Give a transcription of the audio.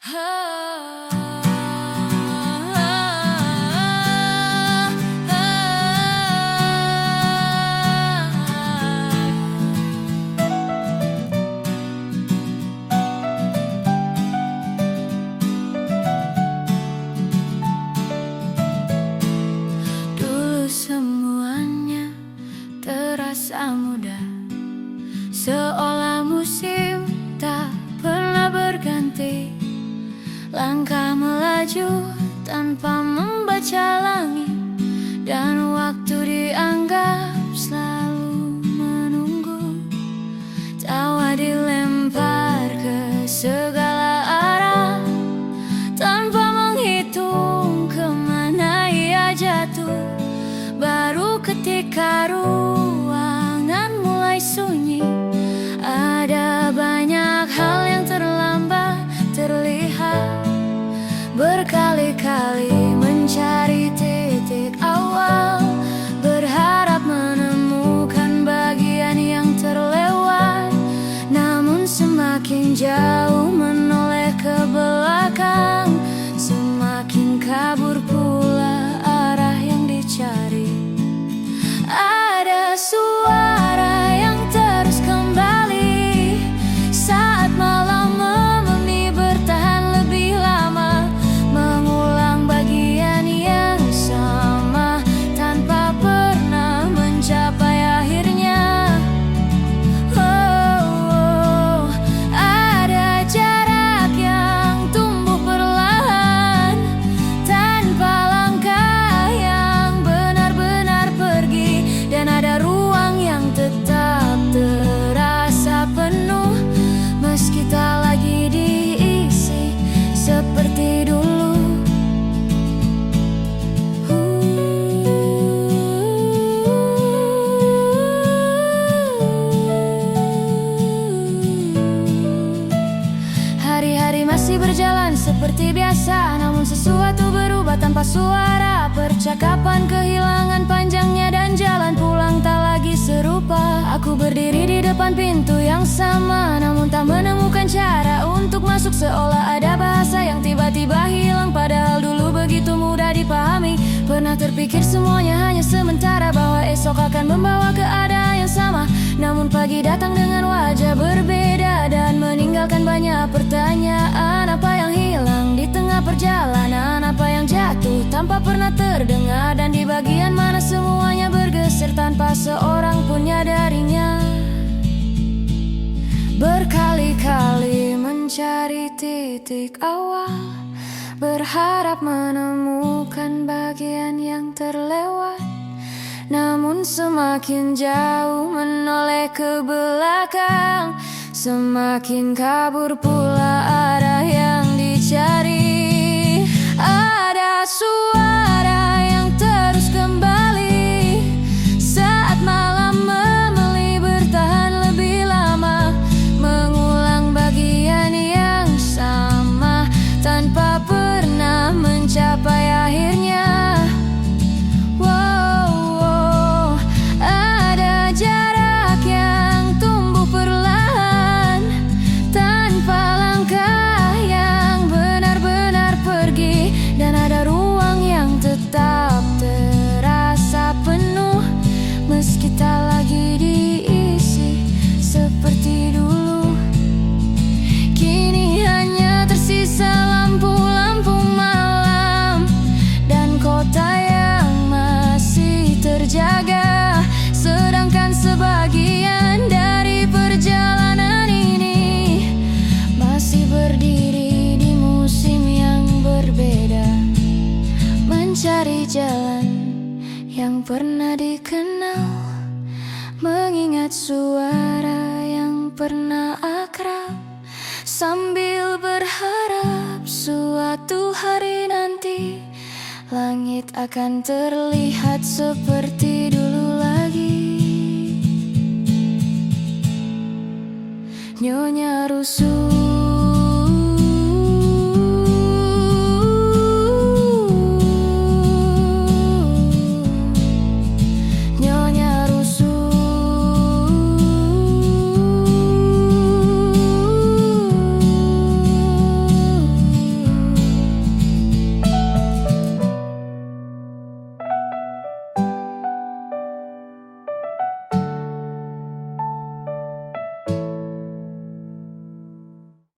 Dulu semuanya terasa mudah, seolah musim tak pernah berganti. Langkah melaju tanpa membaca langit, dan waktu dianggap selalu menunggu. Tawa dilempar ke segala arah, tanpa menghitung kemana ia jatuh. Baru ketika ruangan mulai sunyi, ada banyak hal yang terlambat terlihat. Berkali-kali mencari titik awal, berharap menemukan bagian yang terlewat. Namun semakin jauh menoleh ke belakang, semakin kabur pula arah yang dicari. Ada suara yang terus kembali saat malam memilih bertahan lebih lama, mengulang bagian yang sama tanpa pernah mencapai akhirnya. Ada jarak yang tumbuh perlahan tanpa langkah yang benar-benar pergi, dan ada ruang yang tetap terasa penuh meski tak lagi diisi seperti dulu. Hari-hari masih berjalan seperti biasa, namun sesuatu berubah tanpa suara. Percakapan kehilangan panjangnya dan jalan pulang tak lagi serupa. Aku berdiri di depan pintu yang sama, namun tak menemukan cara untuk masuk. Seolah ada bahasa yang tiba-tiba hilang, padahal dulu begitu mudah dipahami. Pernah terpikir semuanya hanya sementara, bahwa esok akan membawa keadaan yang sama. Namun pagi datang dengan wajah berbeda dan meninggalkan banyak pertanyaan. Apa yang hilang di tengah perjalanan? Apa yang jatuh tanpa pernah terdengar? Dan di bagian mana semuanya bergeser tanpa seorang pun nyadarinya? Berkali-kali mencari titik awal, berharap menemukan bagian yang terlewat. Namun semakin jauh menoleh ke belakang, semakin kabur pula arah yang dicari. Ada suara yang terus kembali saat malam memilih bertahan lebih lama, mengulang bagian yang sama tanpa pernah mencapai akhirnya. Ada jarak yang tumbuh perlahan tanpa langkah yang benar-benar pergi, dan ada ruang yang tetap terasa penuh meski tak lagi diisi seperti dulu. Kini hanya tersisa lampu-lampu malam dan kota yang masih terjaga, sedangkan sebagian dari perjalanan ini masih berdiri di musim yang berbeda, mencari jalan yang pernah dikenal, mengingat suara yang pernah akrab, sambil berharap suatu hari nanti langit akan terlihat seperti dulu lagi. Nyonya Rusuh